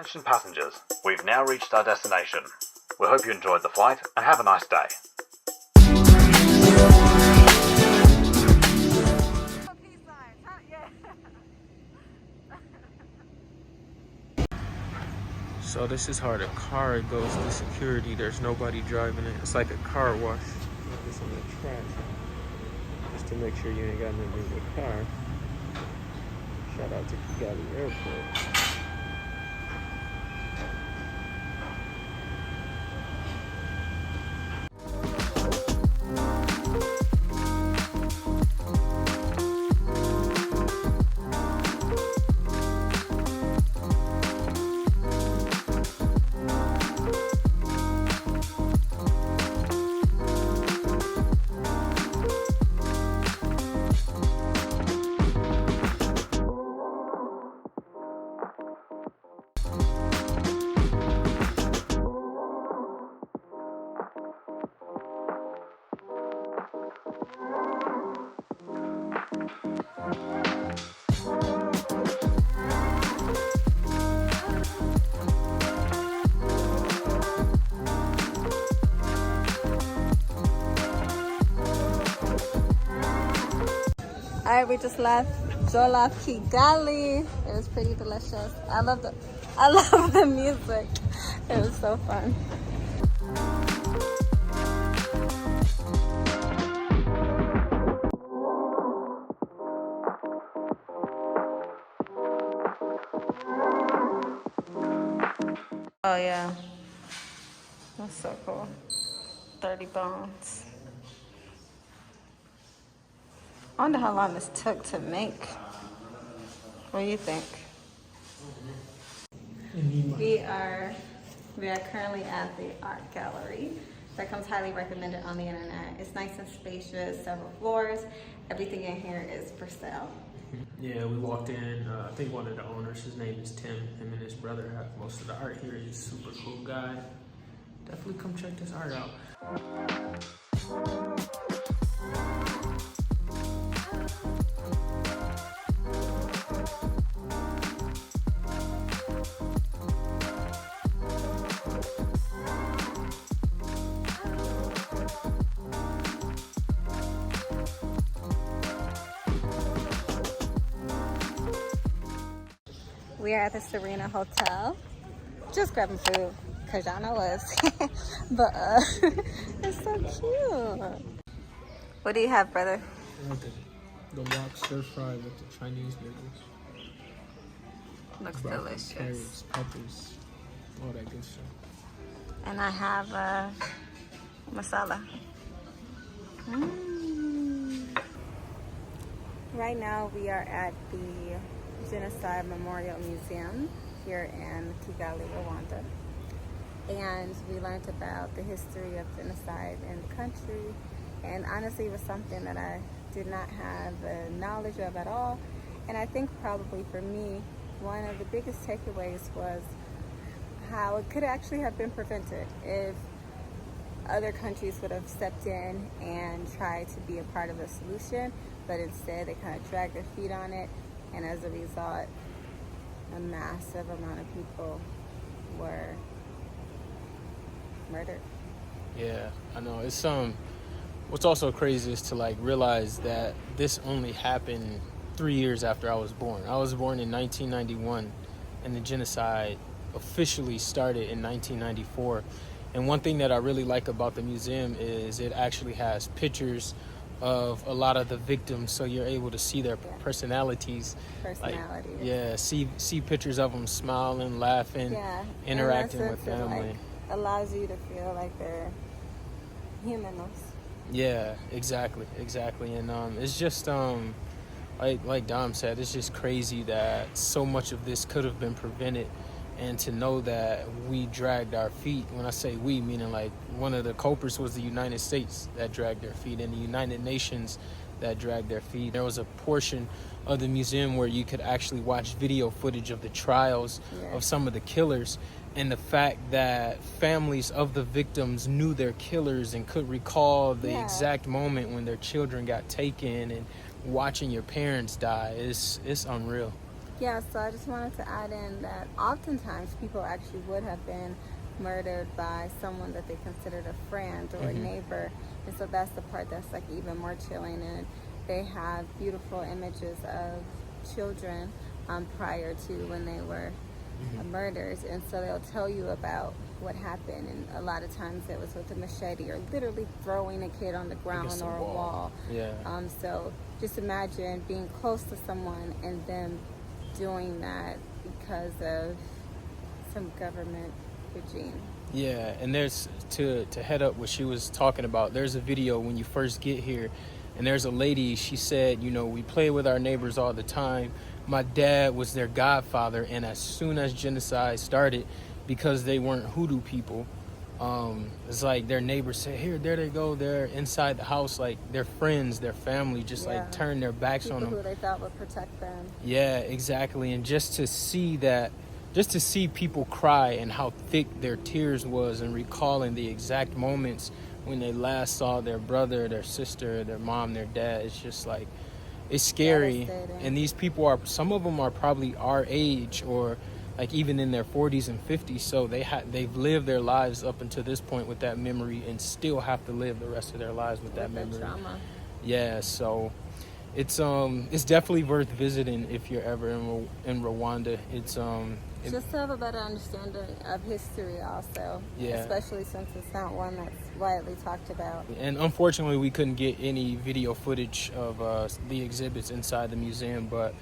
Attention passengers, we've now reached our destination. We hope you enjoyed the flight and have a nice day. So this is how the car goes to security. There's nobody driving it. It's like a car wash. It's on the track. Just to make sure you ain't got nothing in your car. Shout out to Kigali Airport. Alright, we just left Jollof Kigali. It was pretty delicious. I love the music. It was so fun. Oh yeah. That's so cool. 30 bones. I wonder how long this took to make. What do you think? We are currently at the art gallery. That comes highly recommended on the internet. It's nice and spacious, several floors. Everything in here is for sale. Yeah, we walked in. I think one of the owners, his name is Tim. Him and his brother have most of the art here. He's a super cool guy. Definitely come check this art out. We are at the Serena Hotel. Just grabbing food, cause y'all know us. But it's so cute. What do you have, brother? The wok stir fry with the Chinese noodles. Looks delicious. Carrots, peppers, all that good stuff. And I have masala. Right now we are at the Genocide Memorial Museum here in Kigali, Rwanda. And we learned about the history of genocide in the country. And honestly, it was something that I did not have knowledge of at all. And I think probably for me, one of the biggest takeaways was how it could actually have been prevented if other countries would have stepped in and tried to be a part of the solution, but instead they kind of dragged their feet on it, and as a result, a massive amount of people were murdered. Yeah, I know. It's what's also crazy is to like realize that this only happened 3 years after I was born. I was born in 1991, and the genocide officially started in 1994. And one thing that I really like about the museum is it actually has pictures of a lot of the victims, so you're able to see their personalities. Like, yeah, see pictures of them smiling, laughing, interacting with family. It, like, allows you to feel like they're humans. Yeah, exactly. And it's just like Dom said, it's just crazy that so much of this could have been prevented. And to know that we dragged our feet, when I say we, meaning like one of the culprits was the United States that dragged their feet, and the United Nations that dragged their feet. There was a portion of the museum where you could actually watch video footage of the trials of some of the killers, and the fact that families of the victims knew their killers and could recall the exact moment when their children got taken, and watching your parents die, it's unreal. Yeah, so I just wanted to add in that oftentimes people actually would have been murdered by someone that they considered a friend or a neighbor. And so that's the part that's like even more chilling. And they have beautiful images of children prior to when they were murdered. And so they'll tell you about what happened. And a lot of times it was with a machete or literally throwing a kid on the ground or a wall. Yeah. So just imagine being close to someone and them doing that because of some government regime. Yeah, and there's to head up what she was talking about. There's a video when you first get here, and there's a lady. She said, you know, we play with our neighbors all the time. My dad was their godfather, and as soon as genocide started, because they weren't Hoodoo people, it's like their neighbors said, here, there they go, they're inside the house, like their friends, their family, just like turn their backs People on them. who they thought would protect them. Yeah, exactly. And just to see that, just to see people cry and how thick their tears was, and recalling the exact moments when they last saw their brother, their sister, their mom, their dad, it's just like, it's scary. And these people are, some of them are probably our age or like even in their 40s and 50s, so they've lived their lives up until this point with that memory and still have to live the rest of their lives with that memory. Trauma. Yeah, so it's definitely worth visiting if you're ever in Rwanda. It's just to have a better understanding of history also. Yeah. Especially since it's not one that's widely talked about. And unfortunately we couldn't get any video footage of the exhibits inside the museum, but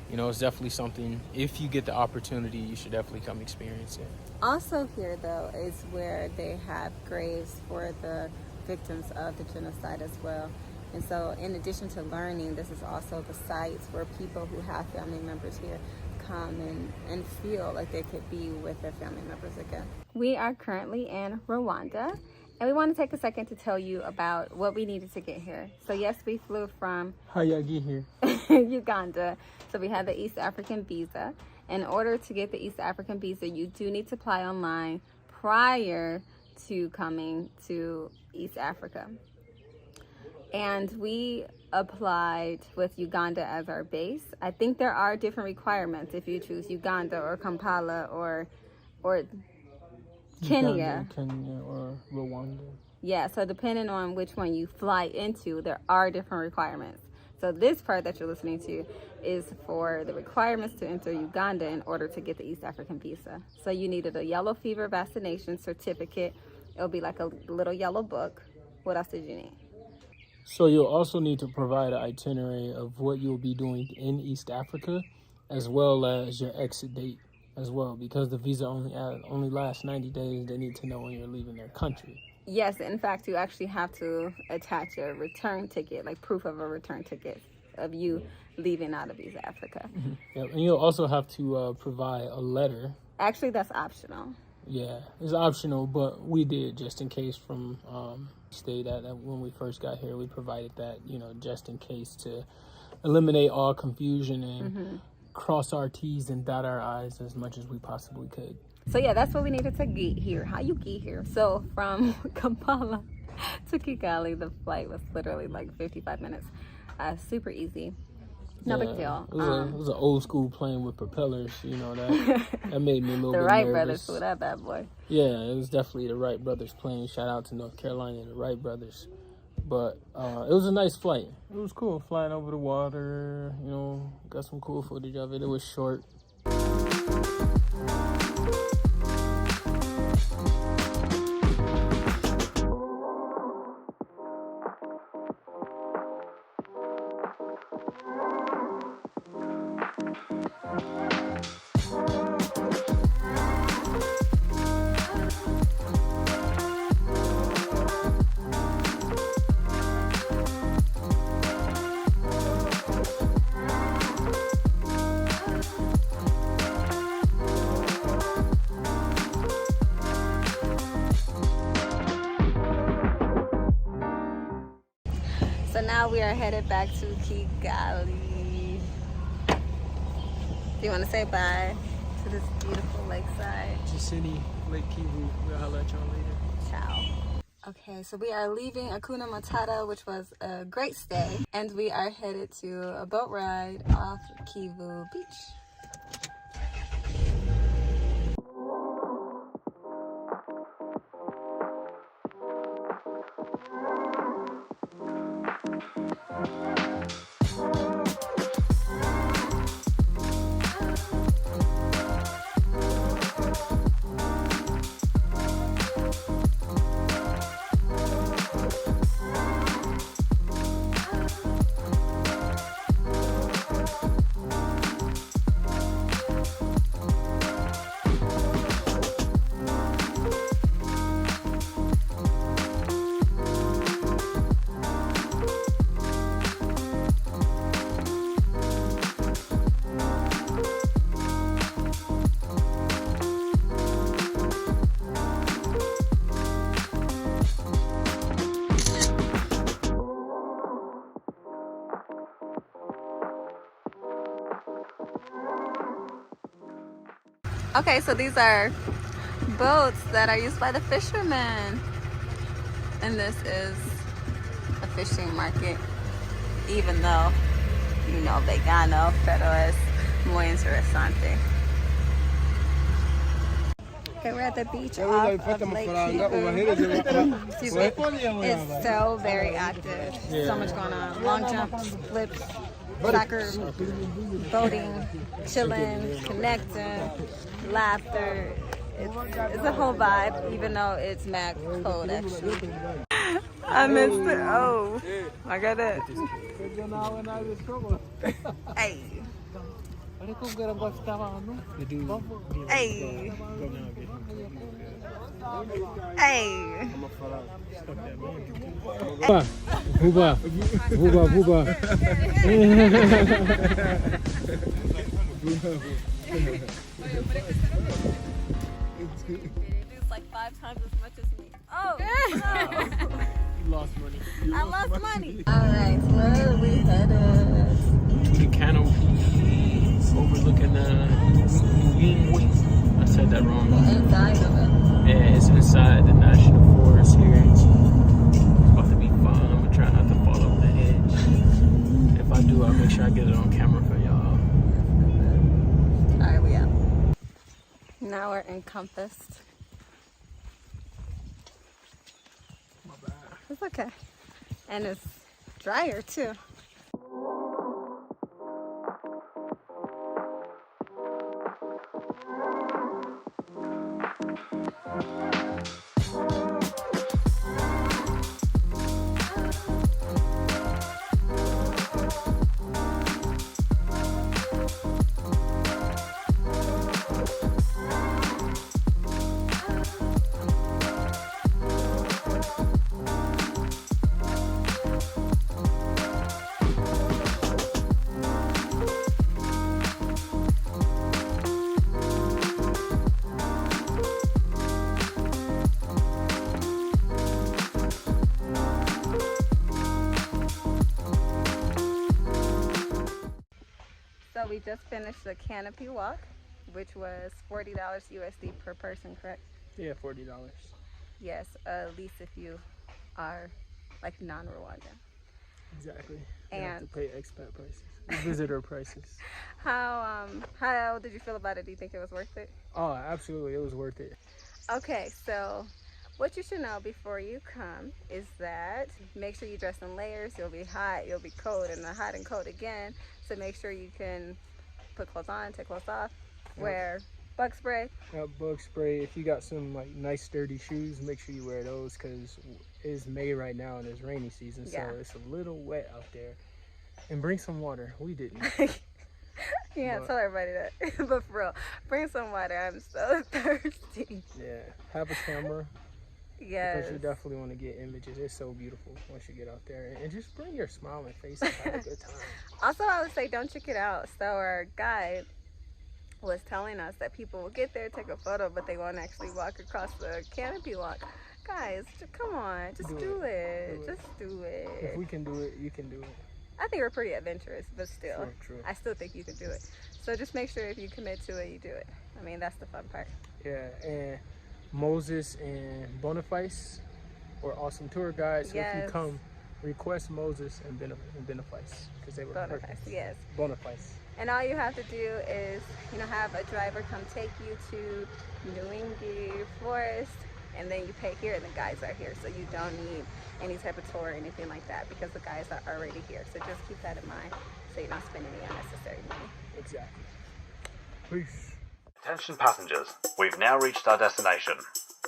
you know, it's definitely something, if you get the opportunity, you should definitely come experience it. Also here, though, is where they have graves for the victims of the genocide as well. And so in addition to learning, this is also the sites where people who have family members here come and feel like they could be with their family members again. We are currently in Rwanda, and we want to take a second to tell you about what we needed to get here. So yes, we flew from How y'all get here? Uganda. So we had the East African visa. In order to get the East African visa, you do need to apply online prior to coming to East Africa. And we applied with Uganda as our base. I think there are different requirements if you choose Uganda or Kampala or Kenya. Kenya or Rwanda. Yeah, so depending on which one you fly into, there are different requirements. So this part that you're listening to is for the requirements to enter Uganda in order to get the East African visa. So you needed a yellow fever vaccination certificate. It'll be like a little yellow book. What else did you need? So you'll also need to provide an itinerary of what you'll be doing in East Africa, as well as your exit date as well, because the visa only lasts 90 days. They need to know when you're leaving their country. Yes, in fact, you actually have to attach a return ticket, like proof of a return ticket of you leaving out of East Africa. Yep. And you'll also have to provide a letter. Actually, that's optional. Yeah, it's optional, but we did just in case from stay that when we first got here, we provided that, you know, just in case to eliminate all confusion and cross our T's and dot our I's as much as we possibly could. So yeah, that's what we needed to get here. How you get here? So from Kampala to Kigali, the flight was literally like 55 minutes. Super easy. No big deal. It was an old school plane with propellers, you know, that made me a little bit nervous. The Wright brothers flew that bad boy. Yeah, it was definitely the Wright brothers plane. Shout out to North Carolina, the Wright brothers. But it was a nice flight. It was cool flying over the water, you know, got some cool footage of it. It was short. So now we are headed back to Kigali. Do you want to say bye to this beautiful lakeside? City, Lake Kivu. We'll holler at y'all later. Ciao. Okay, so we are leaving Hakuna Matata, which was a great stay, and we are headed to a boat ride off Kivu Beach. Okay, so these are boats that are used by the fishermen. And this is a fishing market, even though, you know, vegano, pero es muy interesante. Okay, we're at the beach off of Lake Kivu. It's so very active. So much going on. Long jumps, flips, soccer, boating, chilling, connecting, laughter. It's a whole vibe, even though it's mad cold actually. I missed it. Oh, I got it. Hey. Hey. Hey. Vuba. Vuba, vuba. It's like 5 times as much as me. Oh, no. You lost money. I lost money. Alright, where are we headed? The canopy overlooking I said that wrong. Inside of it. Yeah, it's inside the national forest here. It's about to be fun. I'm gonna try not to fall off the edge. If I do, I'll make sure I get it on camera for y'all. Alright, we out. Now we're encompassed. My bad. It's okay. And it's drier too. So we just finished the canopy walk, which was $40 USD per person, correct? Yeah, $40. Yes, at least if you are like non-Rwandan. Exactly. You And have to pay expat prices, visitor prices. How did you feel about it? Do you think it was worth it? Oh, absolutely, it was worth it. Okay, so what you should know before you come is that make sure you dress in layers. You'll be hot, you'll be cold, and then hot and cold again. So make sure you can put clothes on, take clothes off, wear bug spray. Bug spray. If you got some like nice sturdy shoes, make sure you wear those because it's May right now and it's rainy season, so it's a little wet out there. And bring some water. We didn't. Yeah, tell everybody that. But for real, bring some water. I'm so thirsty. Yeah, have a camera. Yes. Because you definitely want to get images. It's so beautiful once you get out there. And just bring your smiling face and have a good time. Also, I would say don't check it out. So our guide was telling us that people will get there, take a photo, but they won't actually walk across the canopy walk. Guys, come on, just do it. Just do it. If we can do it, you can do it. I think we're pretty adventurous, but still, True. I still think you can do it. So just make sure if you commit to it, you do it. I mean, that's the fun part. Yeah, and Moses and Boniface were awesome tour guides. So if you come, request Moses and Boniface because they were perfect. Yes. Boniface. And all you have to do is, have a driver come take you to Nwingi Forest, and then you pay here, and the guides are here. So you don't need any type of tour or anything like that because the guides are already here. So just keep that in mind so you don't spend any unnecessary money. Exactly. Peace. Attention passengers, we've now reached our destination.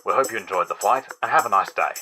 We hope you enjoyed the flight and have a nice day.